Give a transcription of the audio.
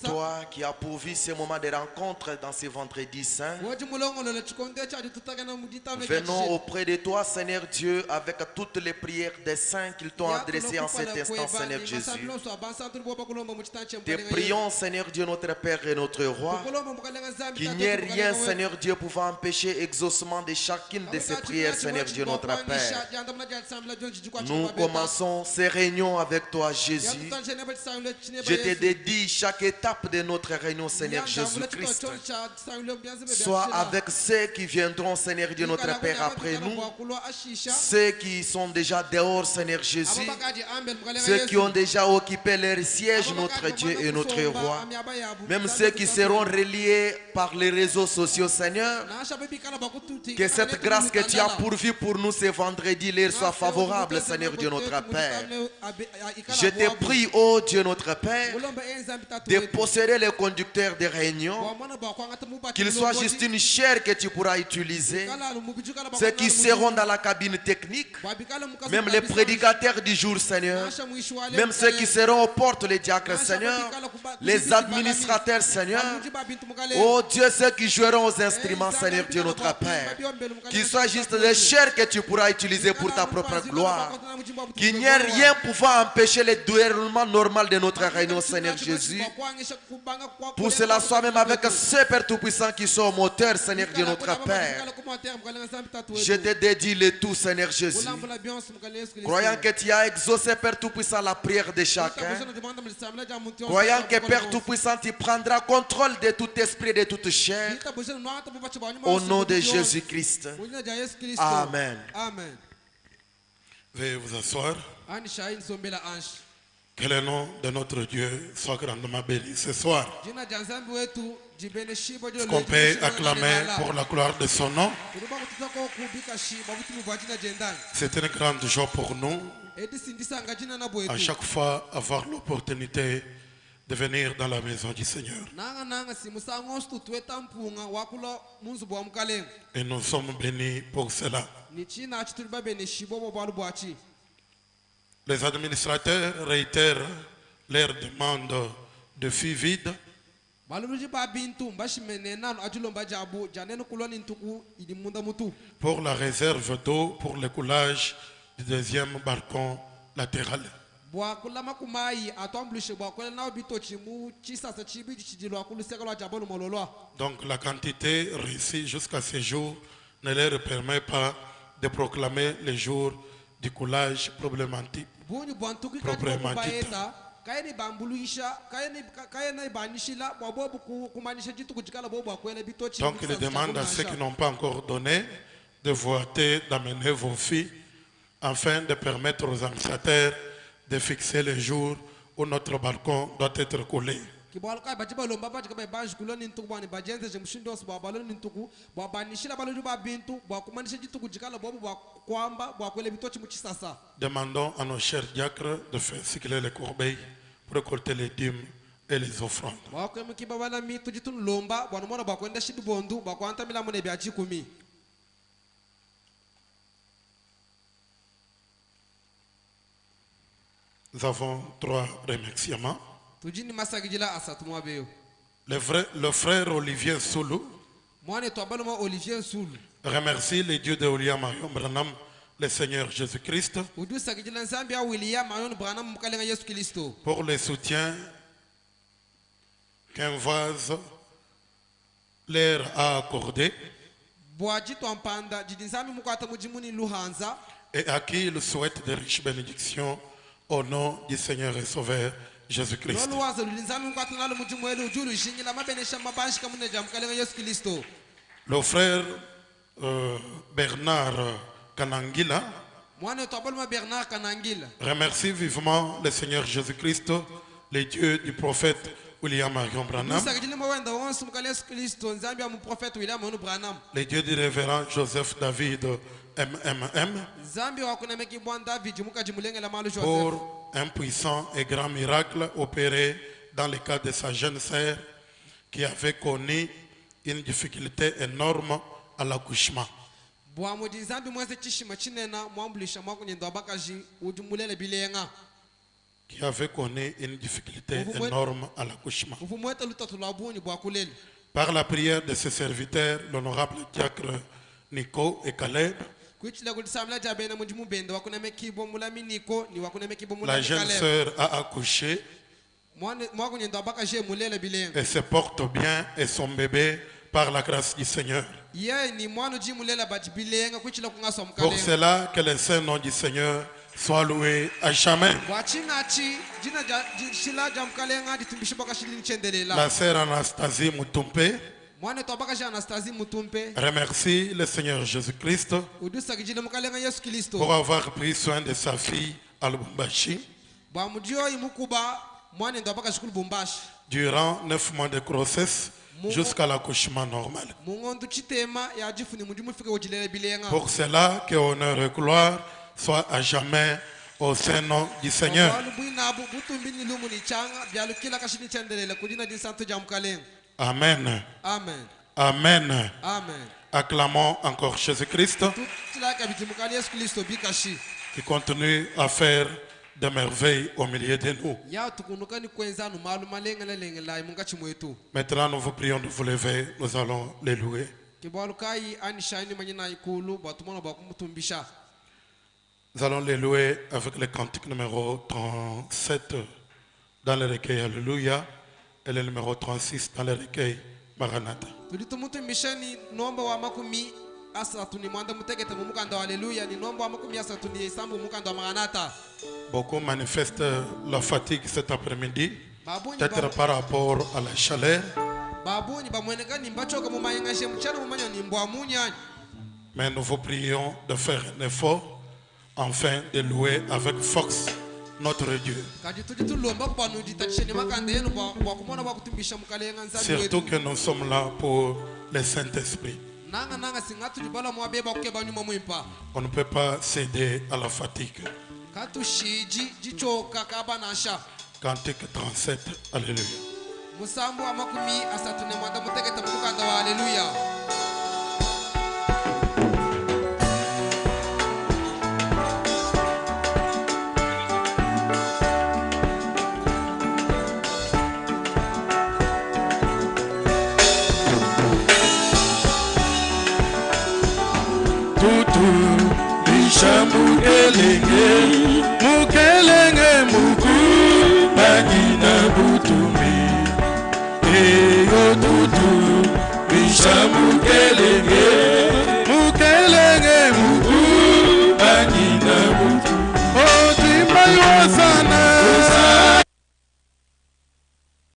Toi qui as pourvu ces moments de rencontre dans ces vendredis saints, venons auprès de toi, Seigneur Dieu, avec toutes les prières des saints qu'ils t'ont adressées en cet instant, Seigneur Jésus. Te prions, Seigneur Dieu, notre Père et notre Roi, qu'il n'y ait rien, Seigneur Dieu, pouvant empêcher l'exaucement de chacune de ces prières, Seigneur Dieu, notre Père. Nous commençons ces réunions avec toi, Jésus. Je te dédie chaque étape de notre réunion, Seigneur Jésus-Christ. Sois avec ceux qui viendront, Seigneur Dieu, notre Père, après nous. Ceux qui sont déjà dehors, Seigneur Jésus. Ceux qui ont déjà occupé leur siège, notre Dieu et notre Roi. Même ceux qui seront reliés par les réseaux sociaux, Seigneur. Que cette grâce que tu as pourvue pour nous ce vendredi leur soit favorable, Seigneur Dieu, notre Père. Je te prie, oh Dieu, notre Père, de posséder les conducteurs des réunions, qu'ils soient juste une chair que tu pourras utiliser. Ceux qui seront dans la cabine technique, même les prédicateurs du jour, Seigneur, même ceux qui seront aux portes, les diacres, Seigneur, les administrateurs, Seigneur, oh Dieu, ceux qui joueront aux instruments, Seigneur Dieu, notre Père, qu'ils soient juste des chairs que tu pourras utiliser pour ta propre gloire, qu'il n'y ait rien pouvant empêcher le déroulement normal de notre réunion, Seigneur Jésus. Pour cela, soit même avec ce Père Tout-Puissant qui sont au moteur, Seigneur Dieu, notre Père. Je te dédie le tout, Seigneur Jésus. Croyant que tu as exaucé, Père Tout-Puissant, la prière de chacun. Croyant que, Père Tout-Puissant, tu prendras contrôle de tout esprit, de toute chair. Au nom de Jésus-Christ. Amen. Veuillez vous asseoir. Que le nom de notre Dieu soit grandement béni ce soir. Est-ce qu'on peut acclamer pour la gloire de son nom? C'est une grande joie pour nous à chaque fois avoir l'opportunité de venir dans la maison du Seigneur. Et nous sommes bénis pour cela. Les administrateurs réitèrent leur demande de filles vides pour la réserve d'eau pour le coulage du deuxième balcon latéral. Donc la quantité réussie jusqu'à ce jour ne leur permet pas de proclamer le jour du coulage problématique. Donc il demande à ceux qui n'ont pas encore donné de voter d'amener vos filles afin de permettre aux administrateurs de fixer le jour où notre balcon doit être coulé. Demandons à nos chers diacres de faire cycler les corbeilles pour récolter les dîmes et les offrandes. Nous avons 3 remerciements. Le frère Olivier Soulou remercie le Dieu de William Marion Branham, le Seigneur Jésus-Christ, pour le soutien qu'un vase leur a accordé et à qui il souhaite de riches bénédictions au nom du Seigneur et Sauveur Jésus-Christ. Le frère Bernard Kanangila remercie vivement le Seigneur Jésus-Christ, le Dieu du prophète William Marion Branham, le Dieu du révérend Joseph David MMM, pour un puissant et grand miracle opéré dans le cas de sa jeune sœur qui avait connu une difficulté énorme à l'accouchement. qui avait connu une difficulté énorme à l'accouchement. Par la prière de ses serviteurs, l'honorable diacre Nico et Caleb, la jeune sœur a accouché et se porte bien et son bébé par la grâce du Seigneur. Pour cela, que le saint nom du Seigneur soit loué à jamais. La sœur Anastasie Mutumpe remercie le Seigneur Jésus-Christ pour avoir pris soin de sa fille à Lubumbashi durant 9 mois de grossesse jusqu'à l'accouchement normal. Pour cela, que honneur et gloire soient à jamais au Saint-Nom du Seigneur. Amen. Amen. Amen. Amen. Acclamons encore Jésus-Christ qui continue à faire des merveilles au milieu de nous. Maintenant, nous vous prions de vous lever, nous allons les louer. Nous allons les louer avec le cantique numéro 37 dans le recueil Alléluia et le numéro 36 dans le recueil Maranatha. Beaucoup manifestent la fatigue cet après-midi, peut-être par rapport à la chaleur. Mais nous vous prions de faire un effort afin de louer avec force notre Dieu. Surtout que nous sommes là pour le Saint-Esprit. On ne peut pas céder à la fatigue. Cantique 37, Alléluia. Tutu, Lisha Mukelenge, Mukelenge, Mukelenge.